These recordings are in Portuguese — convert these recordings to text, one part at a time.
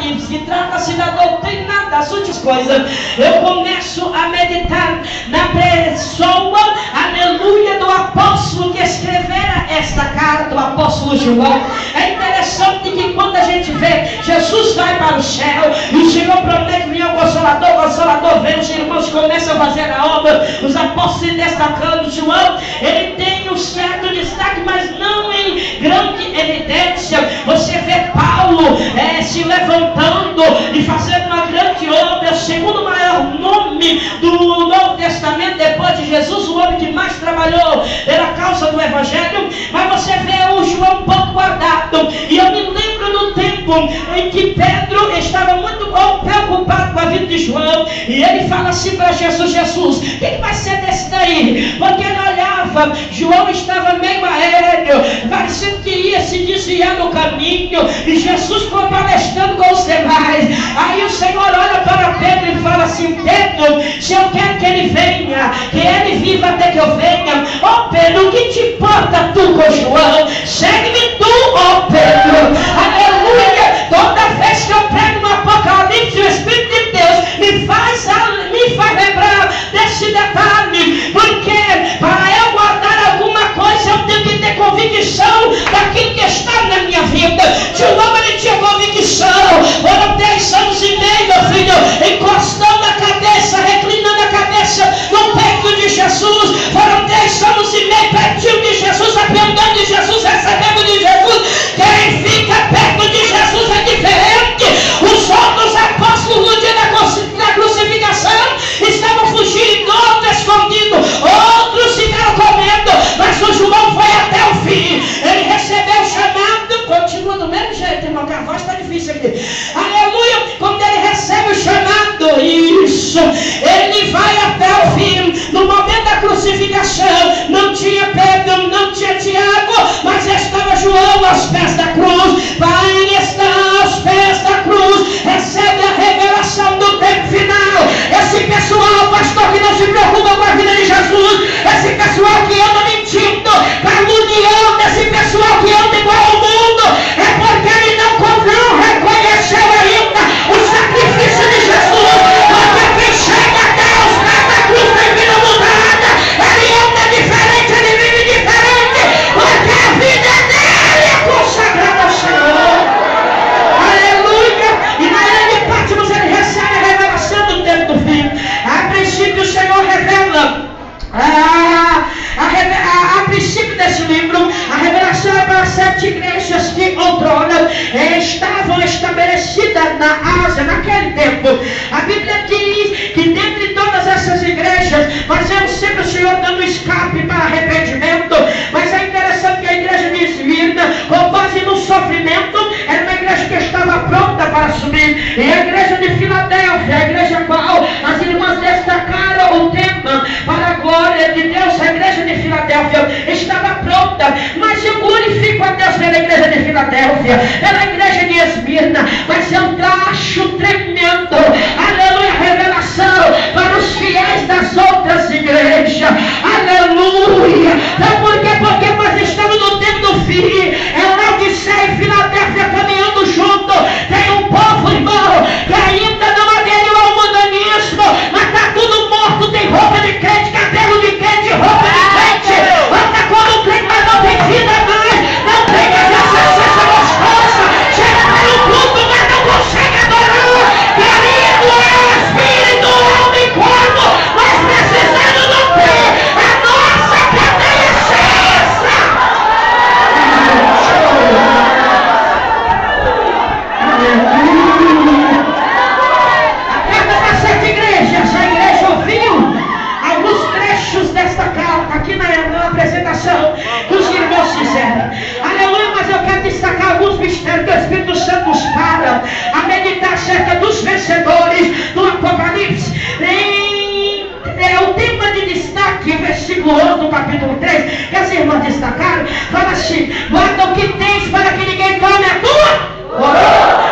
Apocalipse, que trata-se da doutrina das últimas coisas, eu começo a meditar na pessoa, aleluia, do apóstolo que escrevera esta carta, o apóstolo João. É interessante que quando a gente vê Jesus vai para o céu e o Senhor promete vir ao Consolador, o Consolador vem, os irmãos começam a fazer a obra, os apóstolos se destacando. João, ele tem um certo destaque, mas não em grande evidência. Você vê Paulo se levantando e fazendo uma grande obra, o segundo maior nome do Novo Testamento depois de Jesus, o homem que mais trabalhou pela causa do Evangelho. Mas você vê o João um pouco guardado, e eu me lembro do tempo em que Pedro estava muito preocupado com a vida de João, e ele fala assim para Jesus: Jesus, o que vai ser desse daí? Porque ele olhava, João estava meio aéreo, parecendo que ia se desviar do caminho, e Jesus foi palestrando com os demais. Aí o Senhor olha para Pedro e fala assim: Pedro, se eu quero que ele venha, que ele viva até que eu venha, ó Pedro, o que te importa tu com João? Segue-me tu, ó Pedro. Aleluia. Toda vez que eu prego no Apocalipse, o Espírito de Deus me faz lembrar desse detalhe, porque para eu guardar alguma coisa eu tenho que ter convicção daquilo que está na minha vida. João, ele tinha convicção. Foram 3 anos e meio, meu filho, encostando a cabeça, reclinando a cabeça no peito de Jesus. Foram 3 anos e meio pertinho de Jesus, aprendendo de Jesus, recebendo de Jesus. Quem fica perto de Jesus é diferente. Os outros apóstolos no dia da crucificação estavam fugindo, outros escondidos, outros ficaram comendo, mas o João foi até o fim. Ele recebeu o chamado, continua do mesmo jeito, irmão, que a voz está difícil aqui. Aleluia. Quando ele recebe o chamado, isso, ele vai até o fim. No momento da crucificação, não tinha Pedro, não tinha Tiago, mas estava João aos pés da cruz. Pai, ele está aos pés da cruz, recebe a revelação do tempo final. Esse pessoal, pastor, que não se preocupa com a vida de Jesus, esse pessoal que anda mentindo, caluniando, esse pessoal que anda igual ao mundo, é porque ele não reconheceu ainda o sacrifício de Jesus. Porque quem chega até os pés da cruz tem vida mudada, ele anda diferente, ele vive diferente, porque a vida dele é consagrada ao Senhor. Aleluia. E na ilha de Patmos ele recebe a revelação do tempo do fim. A princípio o Senhor revela, a princípio desse livro, a revelação é para 7 igrejas que outrora estavam estabelecidas na Ásia naquele tempo. A Bíblia diz que dentre todas essas igrejas nós vemos sempre o Senhor dando escape para arrependimento. Mas é interessante que a igreja de Esmirna, com base no sofrimento, era uma igreja que estava pronta para subir. E a igreja de Filadélfia, a igreja qual as irmãs destacaram o tema para a glória de Deus, a igreja de Filadélfia estava pronta. Mas eu glorifico a Deus pela igreja de Filadélfia, pela igreja de Esmirna. Mas eu acho tremendo, aleluia, revelação para os fiéis das outras igrejas. Aleluia. Então por quê? Porque nós estamos no tempo do fim. É Laodiceia e Filadélfia caminhando junto. Tem um povo, irmão, que ainda não aderiu ao mundanismo, mas está tudo morto. Tem roupa de crente, cabelo de crente, roupa de crente. Anda como crente, mas não tem vida mais. Não tem mais essa sensação gostosa. Chega para o culto, mas não consegue adorar. Querido, é espírito, alma e corpo. Nós precisamos do ter a nossa cadeia essa. A carta das 7 igrejas, a igreja ouviu alguns trechos desta carta aqui na apresentação que os irmãos fizeram. Aleluia, mas eu quero destacar alguns mistérios que o Espírito Santo nos fala a meditar acerca dos vencedores do Apocalipse. O tema de destaque, o versículo 11 do capítulo 3, que as irmãs destacaram, fala assim: guarda o que tens para que ninguém tome a tua.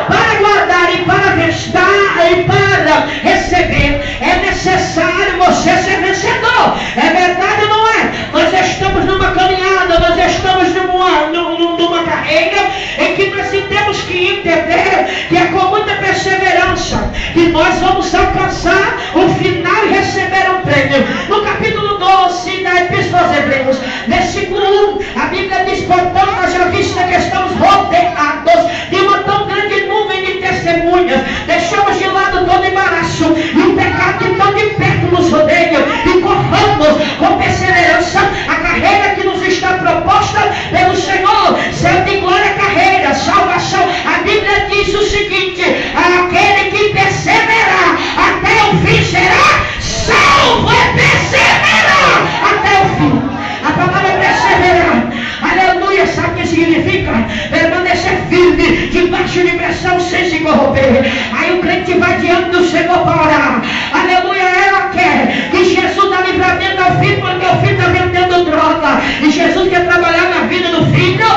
Para guardar e para vestar e para receber é necessário você ser vencedor. É verdade ou não é? Nós estamos numa caminhada, nós estamos numa carreira em que nós temos que entender que é com muita perseverança que nós vamos alcançar o final e receber um prêmio. No capítulo 12 da Epístola aos Hebreus, versículo 1, a Bíblia diz: portanto, haja vista que estamos rodeados de uma tão grande nuvem de testemunhas, deixamos de lado todo embaraço e o pecado que tão de perto nos rodeia, e corramos com perseverança a carreira que nos está proposta pelo Senhor. Céu de glória, carreira, salvação. A Bíblia diz o seguinte: aquele que perseverar até o fim será salvo. É perseverar até o fim. A palavra é perseverar. Aleluia. Sabe o que significa? Permanecer firme, debaixo de pressão, sem se corromper. Aí o crente vai diante do Senhor para orar. Aleluia. Ela quer que Jesus dá livramento ao filho, porque o filho está vendendo droga. E Jesus quer trabalhar na vida do filho.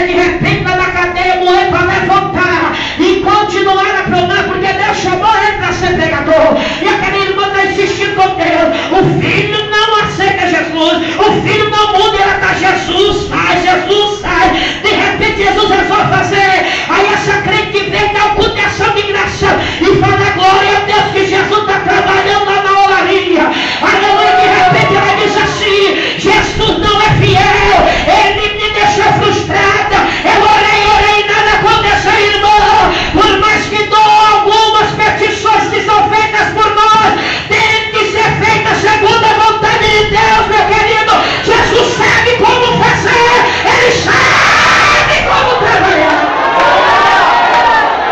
De repente lá na cadeia, moer para levantar e continuar a clamar, porque Deus chamou ele para ser pregador. E aquela irmã está insistindo com Deus. O filho não aceita Jesus. O filho não muda, ela está: Jesus sai, Jesus sai. De repente Jesus resolve fazer. Aí essa crente vem dar o culto de ação de graça e fala: glória a Deus que Jesus está trabalhando lá na olaria. Aleluia. De repente ela diz assim: Jesus não é fiel, ele me deixou frustrada. Eu orei, nada aconteceu, irmão. Por mais que dou algumas petições que são feitas por nós, tem que ser feita segundo a vontade de Deus, meu querido. Jesus sabe como fazer, ele sabe como trabalhar.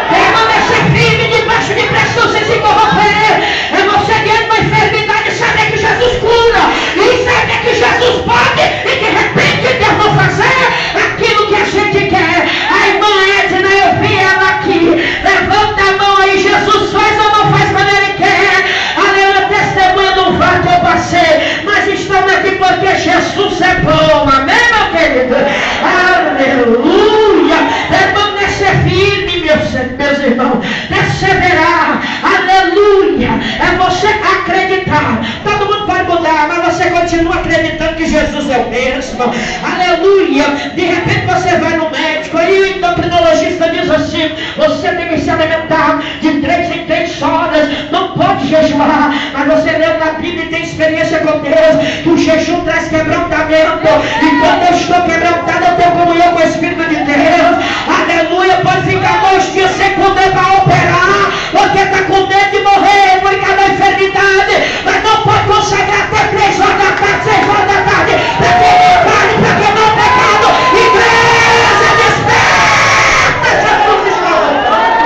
Permanecer firme debaixo de pressão, sem se corromper. É você diante da enfermidade saber que Jesus cura e saber que Jesus pode, e de repente Deus não fazer aquilo que a gente quer. A irmã Edna, eu vi ela aqui. Levanta a mão aí. Jesus faz ou não faz quando ele quer? Aleluia. Testemunha do fato que eu passei, mas estamos aqui porque Jesus é bom. Amém, meu querido? Aleluia. Permanecer firme, meus irmãos. Perseverar. Aleluia. É você acreditar. Todo mundo vai mudar, mas você continua acreditando que Jesus é o mesmo. Aleluia. De repente você vai no médico e o endocrinologista diz assim: você tem que se alimentar de 3 em 3 horas, não pode jejuar. Mas você leu na Bíblia e tem experiência com Deus que o jejum traz quebrantamento, e quando eu estou quebrantado eu tenho comunhão com o Espírito de Deus. Aleluia. Pode ficar 2 dias sem comer para operar, porque está com medo de morrer por causa da enfermidade, mas não pode consagrar até 3 horas da tarde, 6 horas da tarde, para queimar carne, para queimar o pecado. Igreja, desperta! Jesus está voltando.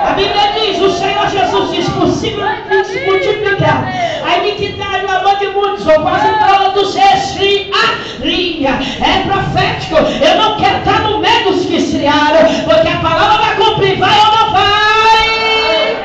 A Bíblia diz: o Senhor Jesus diz: possível multiplicar a iniquidade no amor de muitos, ou quase todos esfriaria. É profético. Eu não quero estar no meio dos que esfriaram, porque a palavra vai cumprir. Vai ou não vai?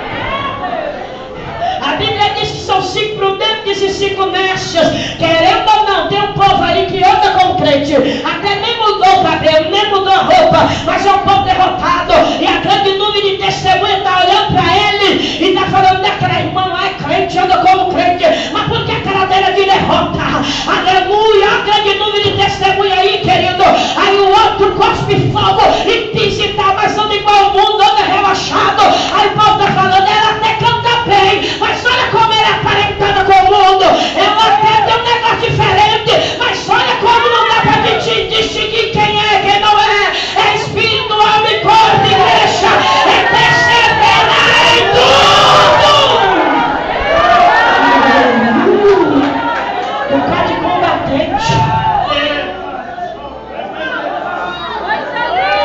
A Bíblia diz que são 5 prudentes e 5 necios. Querendo ou não, tem um povo aí que anda como crente, até nem mudou o cabelo, nem mudou a roupa, mas é um povo derrotado. E a grande número de testemunhas está olhando para ele e está falando: daquela irmã lá é crente, anda como crente, mas por que a cara dela é de derrota? Aleluia. A grande número de testemunha aí, querido. Aí o outro cospe fogo e diz e tá, mas anda igual o mundo, anda relaxado. Aí o povo está falando: ela até canta bem, mas olha como ela é aparentada com o mundo. Ela até tem um negócio diferente, mas olha como não dá para distinguir quem é e quem não é. É espírito, alma e corpo, igreja. É perseverar em tudo. Um cara de combatente.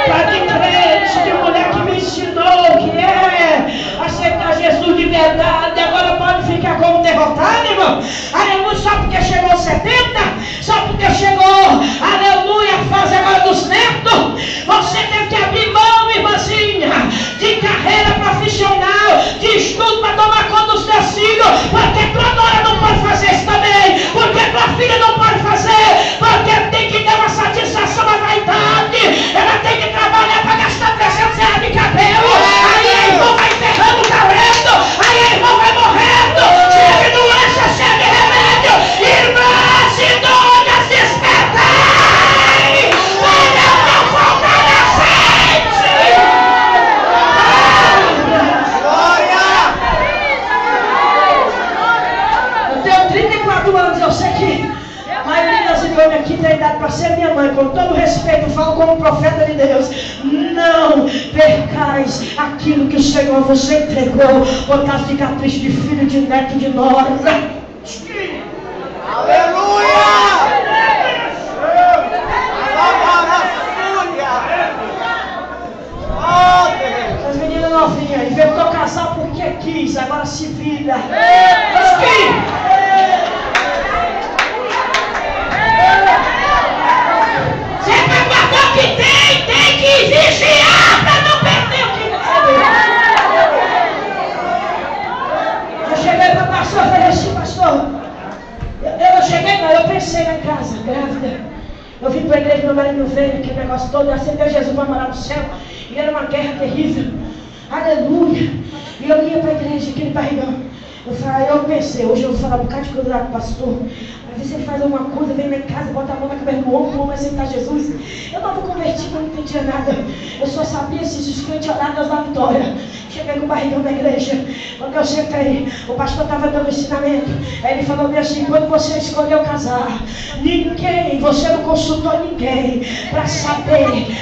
Cara de crente, de mulher que me ensinou que é aceitar Jesus de verdade. Agora pode ficar como derrotado, irmão. Aleluia. Só porque chegou 70, só porque chegou, aleluia, a fase agora dos netos. Você tem que abrir mão, irmãzinha, de carreira profissional, de estudo para tomar conta dos teus filhos, porque tua nora não pode fazer isso também, porque tua filha não pode fazer, porque tem que dar uma satisfação à vaidade. Ela tem que trabalhar para gastar 300 reais de cabelo. Aí a irmã vai enterrando o talento, aí a irmã vai morrendo, cheia de doença, cheia de remédio. Irmãs idôneas, despertai! Olha o Deus. Não percais aquilo que o Senhor vos entregou por causa de capricho de filho, de neto, de nora. Aleluia! As meninas novinhas aí, inventou casar porque quis, agora se vira. Você vai guardar o que tem que vigiar para não perder o que recebeu. Eu cheguei para o pastor e falei assim, pastor, eu pensei lá em casa, grávida. Eu vim para a igreja, meu marido não veio, aquele negócio todo, eu aceitei Jesus para morar no céu. E era uma guerra terrível. Aleluia. E eu ia para a igreja, aquele barrigão. Eu pensei, hoje eu vou falar um bocado de coisa com o pastor. Às vezes ele faz alguma coisa, vem lá em casa, bota a mão na cabeça do ombro, vai aceitar Jesus. Eu estava convertido, eu não entendia nada. Eu só sabia se os crentes oraram Deus da vitória. Cheguei com o barrigão na igreja. Quando eu sentei, o pastor estava dando ensinamento. Aí ele falou assim, quando você escolheu casar, você não consultou ninguém para saber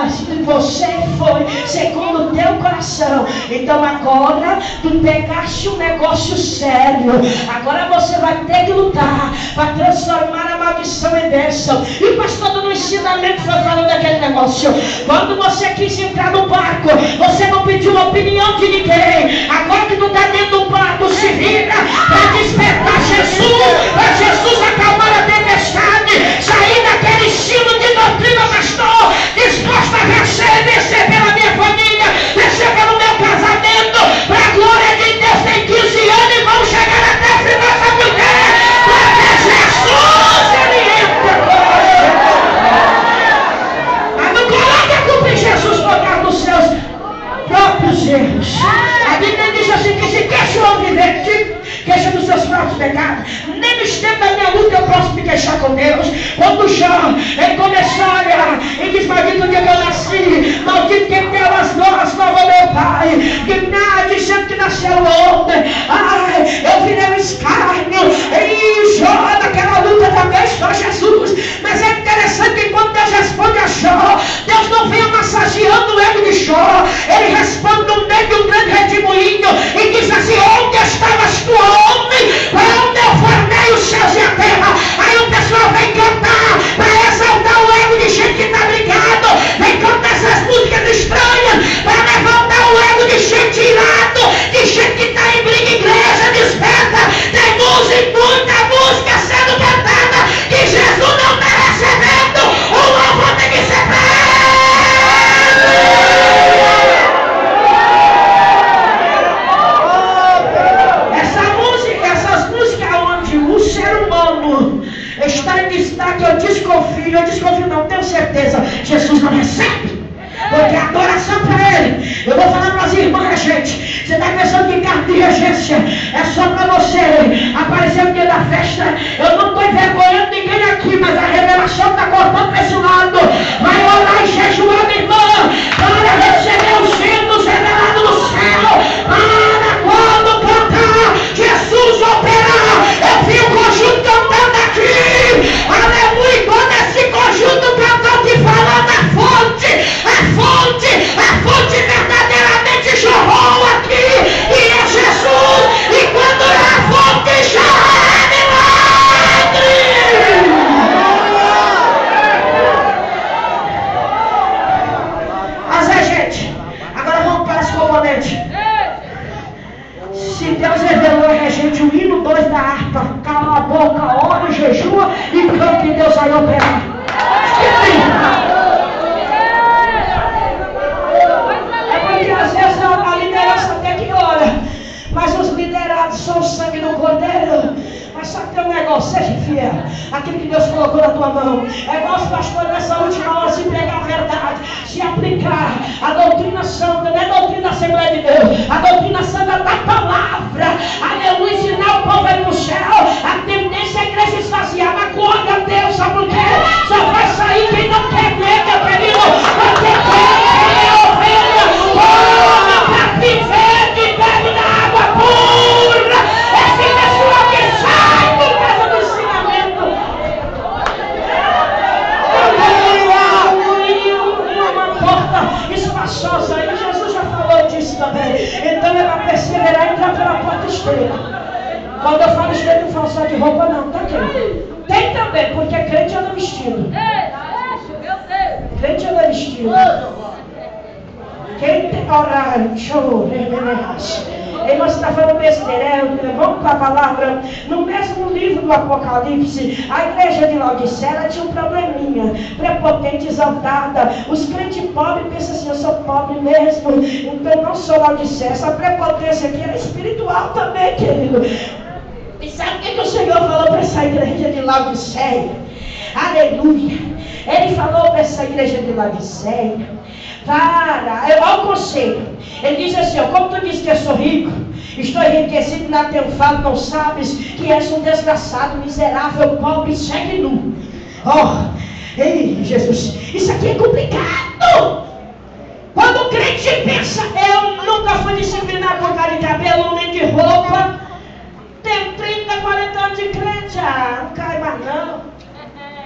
se você foi segundo o teu coração. Então agora tu pegaste um negócio sério. Agora você vai ter que lutar para transformar a maldição em bênção. E o pastor dando ensinamento foi falando daquele negócio. Quando você quis entrar no barco, você não pediu a opinião de ninguém. Agora que tu está dentro do barco, se vira para despertar Jesus, para Jesus acalmar a tempestade, sair daquele estilo de doutrina, pastor, disposto a descer pela minha família, descer pelo meu casamento, para a glória de Deus. Tem 15 anos e vamos chegar até o final dessa mulher, porque Jesus, ele entra. Mas não coloque a culpa em Jesus por causa dos seus próprios erros. A Bíblia diz assim, que se queixa o homem viver, queixa dos seus próprios pecados. Nem no extremo da minha luta eu posso me queixar com Deus. Quando Jó, ele começou a olhar e diz, maldito dia que eu nasci, maldito quem deu as novas meu pai, que nada, dizendo que nasceu homem, ai, eu virei um escárnio. E Jó, naquela luta também, só Jesus. Mas é interessante que quando Deus responde a Jó, Deus não vem massageando o ego de Jó, ele responde no meio de um grande redemoinho e diz assim, onde estavas tu, homem? Onde eu formei os céus e a terra? Aí o pessoal vem cantar para exaltar o ego de gente que está brigado, vem cantar essas músicas estranhas para levantar o ego de gente irado, de gente que está em briga, igreja desperta. Tem música, muita música sendo cantada que Jesus não está recebendo. O louvor tem que ser preso. Essas músicas onde o ser humano está em destaque, eu desconfio, não tenho certeza, Jesus não recebe. Porque adoração para ele. Eu vou falar para as irmãs, gente. Você está pensando que carta de regência é só para você aparecer no dia da festa? Eu não estou envergonhando ninguém aqui, mas a revelação está cortando para esse lado. Vai orar e jejuar, minha irmã, para receber os símbolos revelados no céu. Para quando cantar, Jesus operar. Eu vi o conjunto cantando aqui. Aleluia. E quando esse conjunto cantando e falando a fonte verdadeiramente jorrou aqui, e é Jesus, e quando a fonte jorra é milagre. Mas gente, agora vamos para as componentes. Se Deus revelou a gente o hino 2 da harpa, cala a boca, ora, jejua e canta, e Deus vai operar. Às vezes a liderança até que ora, mas os liderados são o sangue do Cordeiro. Mas só que tem um negócio, seja fiel, aquilo que Deus colocou na tua mão. É igual os pastores nessa última hora, se pregar a verdade, se aplicar a doutrina santa, não é a doutrina da Assembleia de Deus, a doutrina santa da palavra, aleluia, ensinar o povo a ir para o céu. A tendência é a igreja esvaziar, mas glória a Deus, sabe por quê? Só vai sair quem não quer ver, meu querido, porque quem é ovelha, ora para viver de bebe da água pura. Esse pessoal que sai por causa do ensinamento. espaçosa aí, Jesus já falou disso também. Então é para perseverar e entrar pela porta estreita. Quando eu falo estreita, não falo só de roupa não, tá querido? Tem também, porque crente anda vestido. Crente anda vestido. Quem tem horário, show, irmão, você está falando besteira, vamos para a palavra. No mesmo livro do Apocalipse, a igreja de Laodiceia, ela tinha um probleminha, prepotente, exaltada. Os crentes pobres pensam assim, eu sou pobre mesmo, então eu não sou Laodiceia. Essa prepotência aqui era espiritual também, querido. E sabe o que o Senhor falou para essa igreja de Laodiceia? Aleluia. Ele falou para essa igreja de Laodiceia, olha o conselho. Ele diz assim, ó, como tu disse que eu sou rico, estou enriquecido, não tenho fado, não sabes que és um desgraçado, miserável, pobre, cego e nu. Ei, Jesus, isso aqui é complicado. Quando o crente pensa, eu nunca fui disciplinado por causa de cabelo, nem de roupa, tenho 30, 40 anos de crente, não cai mais não.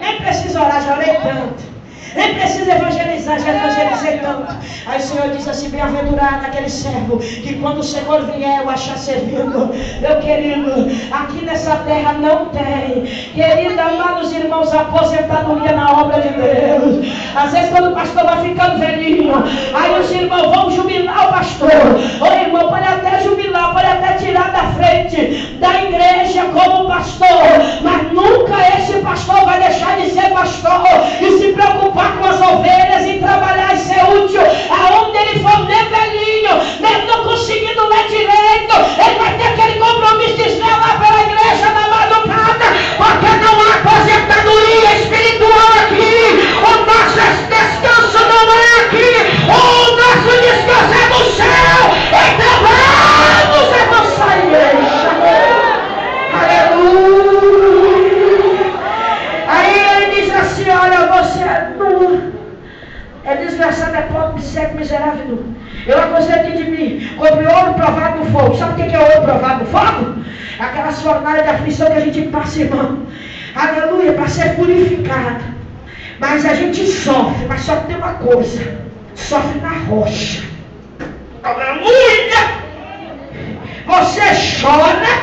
Nem precisa orar, já orei tanto. Nem precisa evangelizar, já evangelizei tanto. Aí o Senhor diz assim, bem-aventurado aquele servo, que quando o Senhor vier eu achar servindo. Meu querido, aqui nessa terra não tem, querido, amados irmãos, aposentadoria na obra de Deus. Às vezes quando o pastor vai ficando velhinho, aí os irmãos vão jubilar o pastor. O irmão pode até jubilar, pode até tirar da frente da igreja como pastor, mas nunca esse pastor vai deixar de ser pastor e se preocupar com as ovelhas e trabalhar e ser útil aonde ele for, nem velhinho, nem não conseguindo ler direito, ele vai ter aquele compromisso de zelar pela igreja na madrugada, porque não há aposentadoria espiritual aqui. O nosso descanso não é aqui, o nosso descanso é no céu. Então vamos avançar, igreja. Aleluia. Aí ele diz assim, olha, você é desgraçado, é pobre, cego, miserável, nu. Eu aconselho de mim, compre ouro provado no fogo. Sabe o que é ouro provado no fogo? Aquelas fornalhas de aflição que a gente passa, irmão. Aleluia, para ser purificado. Mas a gente sofre, mas só tem uma coisa: sofre na rocha. Aleluia! Você chora,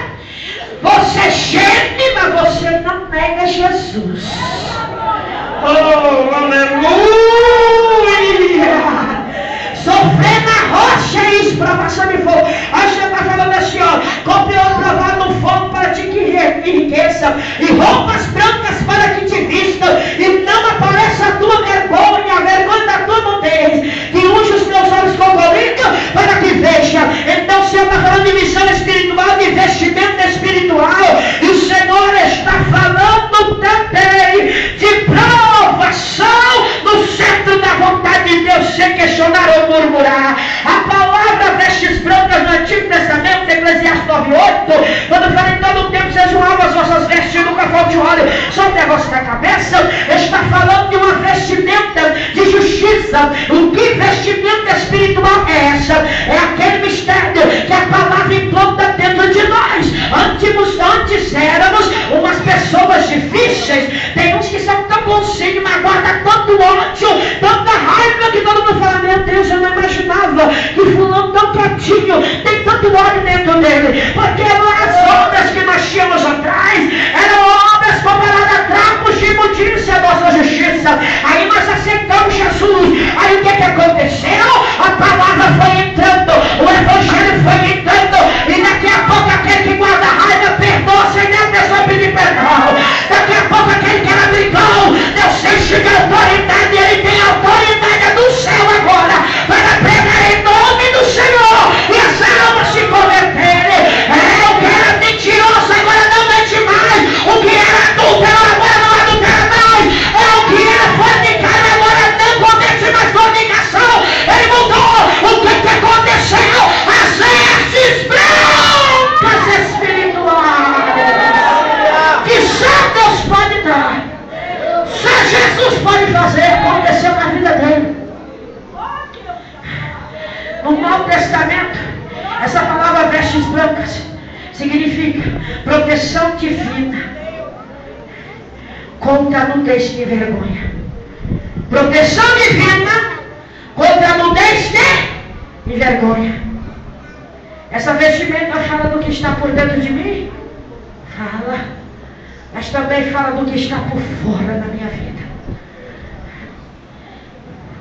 você geme, mas você não nega Jesus. Oh, aleluia! Sofrer na rocha é exprovação de fogo. Aí você está falando assim, ó, compre ouro provado no fogo para te enriqueça, e roupas brancas para que te vistam, e não apareça a tua vergonha, a vergonha da tua nudez, que unge os teus olhos com colírio para que veja. Então o Senhor está falando de missão espiritual, de investimento espiritual, e o Senhor está falando também de provação no centro da vontade de Deus, sem questionar ou murmurar. A palavra vestes brancas no Antigo Testamento, Eclesiastes 9:8, quando fala em todo o tempo sejam alvas as vossas vestes, nunca falte óleo sobre a vossa cabeça, está falando de uma vestimenta de justiça. O que vestimenta espiritual é essa? É aquele mistério que a palavra implanta dentro de nós. Antes éramos umas pessoas difíceis. Tem uns que são tão bonzinhos, mas guardam tanto ódio, tanta raiva, que todo mundo fala, meu Deus, eu não imaginava que fulano tão quietinho, tem tanto ódio dentro dele. Porque as obras que nós tínhamos atrás eram obras comparadas a trapos de imundícia da nossa justiça. Aí nós aceitamos Jesus. Aí o que aconteceu? A palavra foi entrando, o evangelho foi entrando, e daqui a pouco aquele que guarda raiva perdoa sem nem a pessoa pedir perdão. Daqui a pouco aquele que era brigão, Deus sente que a autoridade, ele tem a autoridade do céu agora para pregar em nome do Senhor e as almas se converterem. O que era mentiroso agora não mente mais, o que era adúltero agora não adultera mais, o que era fornicário agora não comete mais fornicação. Ele mudou. O que aconteceu? As vestes brancas espirituais que só Deus pode dar, só Jesus pode fazer, aconteceu na vida dele. No Novo Testamento, essa palavra vestes brancas significa proteção divina contra a nudez de vergonha. Proteção divina contra a nudez de de vergonha. Essa vestimenta fala do que está por dentro de mim? Fala. Mas também fala do que está por fora da minha vida.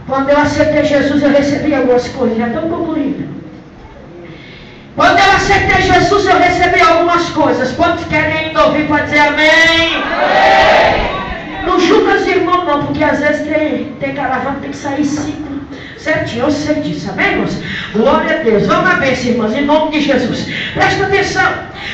Quando eu aceitei Jesus, eu recebi algumas coisas. Já estou concluindo. Quando eu aceitei Jesus, eu recebi algumas coisas. Quantos querem ainda ouvir para dizer amém? Amém. Não julga os irmãos não, porque às vezes tem caravana, tem que sair ciclo certinho. Eu sei disso, amém, irmãos? Glória a Deus. Vamos à bênção, irmãos, em nome de Jesus. Presta atenção.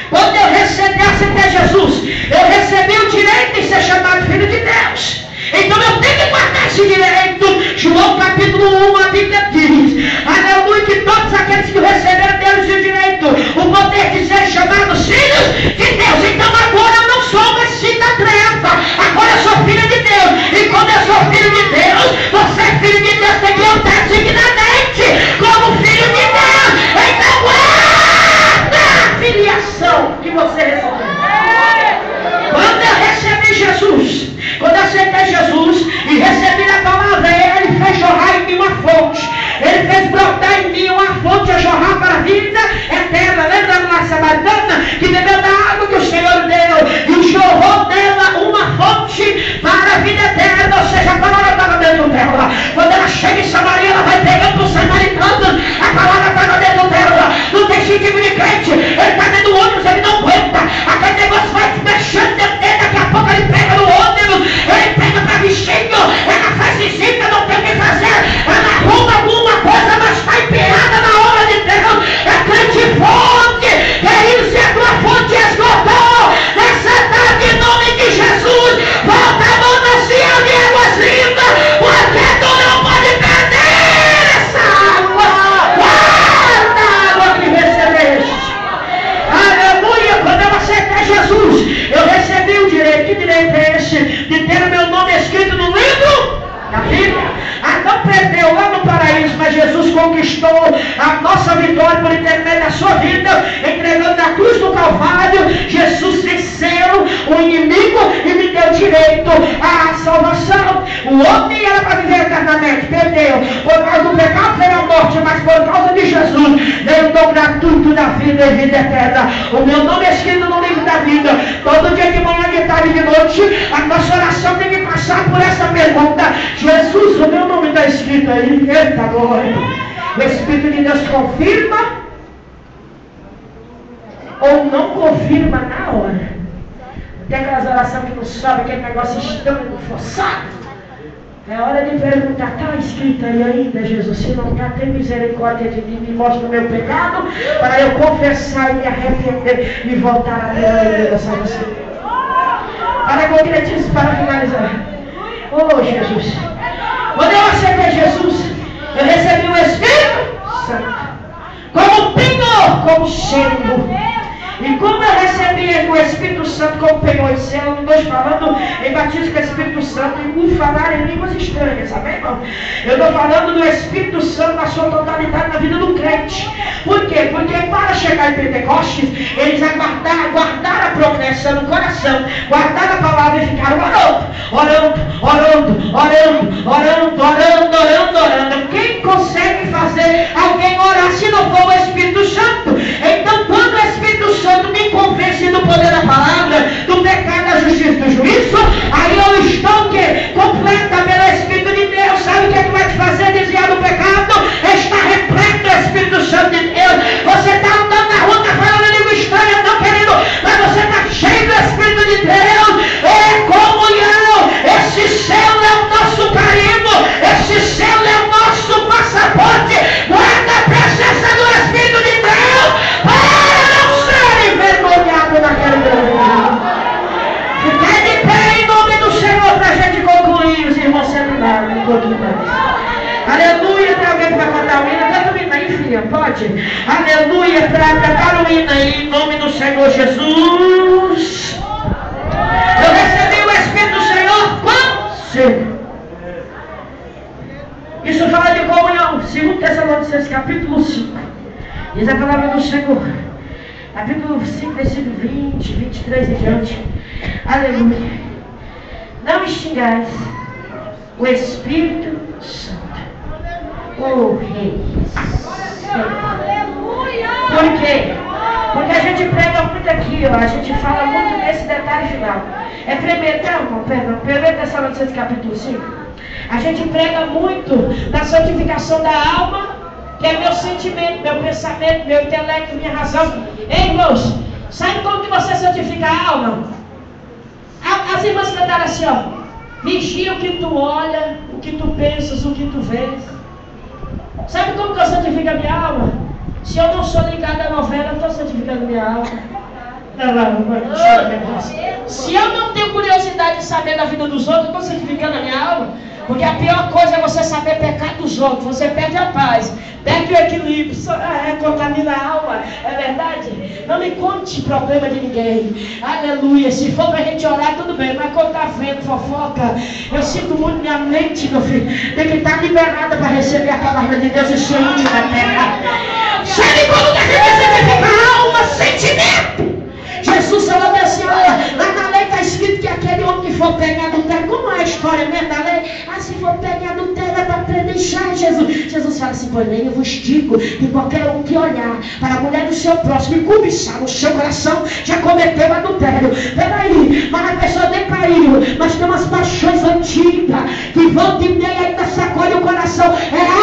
Quando eu aceitei Jesus, eu recebi o direito de ser chamado filho de Deus. Então eu tenho que guardar esse direito. João capítulo 1, a Bíblia diz, aleluia, que todos aqueles que receberam deles o direito, o poder de ser chamados filhos de Deus. Então agora eu não sou mais filho da treva, agora eu sou filho de Deus. E quando eu sou filho de Deus, você é filho de Deus, tem que lutar dignamente como filho de Deus. Então guarda a filiação que você recebeu. Quando eu recebi Jesus, quando eu aceitei Jesus e recebi a palavra, Ele fez jorrar em mim uma fonte. Ele fez brotar em mim uma fonte a jorrar para a vida eterna. Lembra da samaritana que bebeu da água que o Senhor deu e jorrou dela uma fonte para a vida eterna? Ou seja, a palavra estava dentro dela. Quando ela chega em Samaria, ela vai pegando para os samaritanos. A palavra estava dentro dela. Não tem tipo de crente. Ele está dentro do ônibus, ele não aguenta. Aquele negócio vai mexendo dentro dele. Daqui a pouco ele pega no ônibus. Ele pega para bichinho, ela faz visita, não tem o que fazer, ela arruma alguma coisa, mas está empenhada na obra de Deus. É crente fonte, é isso, é a tua fonte esgotou. Nessa tarde, em nome de Jesus, volta a mão na cia de águas lindas, porque tu não pode perder essa água. Guarda a água que recebeste. Aleluia, quando eu aceitei Jesus, eu recebi o direito. Que direito é esse? De ter o meu nome escrito no livro da Bíblia. Não perdeu lá no paraíso, mas Jesus conquistou a nossa vitória por intermédio da sua vida, entregando na cruz do Calvário. Jesus venceu o inimigo e me deu direito à salvação. O homem era para viver eternamente, perdeu. Por causa do pecado veio a morte, mas por causa de Jesus veio o dom gratuito da vida e vida eterna. O meu nome é escrito no livro da vida. Todo dia de manhã, de tarde e de noite, a nossa oração tem que passar por essa pergunta: Jesus, o meu nome está escrito aí. Eita glória. O Espírito de Deus confirma ou não confirma na hora. Tem aquelas orações que não sobe, aquele negócio estranho, forçado. É hora de perguntar: está escrito aí ainda, Jesus? Se não está, tem misericórdia de mim, me mostra o meu pecado, para eu confessar e me arrepender e voltar a ter a salvação. Para concretizar, para finalizar. Oh Jesus, quando eu aceitei Jesus, eu recebi o Espírito Santo como penhor, como selo. E como eu recebi o Espírito Santo como penhor e selo, não estou falando em batismo com o Espírito Santo e por falar em línguas estranhas, amém, irmão? Eu estou falando do Espírito Santo na sua totalidade na vida do crente. Por quê? Porque para chegar em Pentecostes, eles guardaram a promessa no coração, guardaram a palavra e ficaram orando. Quem consegue fazer alguém orar se não for o Espírito Santo? Então, quando o Espírito Santo me convence do poder da palavra, do pecado, da justiça e do juízo, aí eu estou o quê? Completa pelo Espírito de Deus. Sabe o que é que vai te fazer desviar do pecado? Está repleto do Espírito Santo de Deus. Você está andando na rua, está falando língua estranha, não querendo, mas você está cheio do Espírito de Deus. É comunhão. Esse céu é o nosso carimbo, esse céu é o nosso passaporte. Guarda a presença do Espírito de Deus para não ser envergonhado naquele dia. Fiquei de pé em nome do Senhor para a gente concluir. Os irmãos sempre lá, um pouquinho mais. Aleluia, tem alguém que vai cantar o hino? Canta o hino aí, filha, pode? Aleluia, prepara o hino aí, em nome do Senhor Jesus. Eu recebi o Espírito do Senhor com selo. Isso fala de comunhão. 2 Tessalonicenses capítulo 5. Diz a palavra do Senhor. Capítulo 5, versículo 20, 23 e diante. Aleluia. Não extingais o Espírito Santo, o Rei. Por quê? Porque a gente prega muito aqui, ó, a gente fala muito nesse detalhe final. É primeiro Tessalonicenses capítulo 5. A gente prega muito na santificação da alma, que é meu sentimento, meu pensamento, meu intelecto, minha razão. Ei, irmãos, sabe como que você santifica a alma? As irmãs cantaram assim, ó: vigia o que tu olha, o que tu pensas, o que tu vês. Sabe como que eu santifico a minha alma? Se eu não sou ligado à novela, eu estou santificando minha alma. Se eu não tenho curiosidade de saber da vida dos outros, eu estou santificando a minha alma. Porque a pior coisa é você saber pecar dos outros. Você perde a paz, perde o equilíbrio, contamina a alma. É verdade? Não me conte problema de ninguém. Aleluia. Se for pra gente orar, tudo bem. Mas quando tá vendo fofoca, eu sinto muito minha mente, meu filho, tem que estar liberada para receber a palavra de Deus e ser útil na terra. Sabe como que a gente santifica a alma? Sentimento. Jesus falou assim, olha, lá na lei está escrito que aquele homem que for pegar adultério, como é a história mesmo da lei? Se for pegar adultério é para deixar Jesus. Jesus fala assim, porém eu vos digo que qualquer um que olhar para a mulher do seu próximo e cobiçar no seu coração, já cometeu adultério. Peraí, mas a pessoa nem caiu, mas tem umas paixões antigas, que volta e meia ainda sacode o coração. É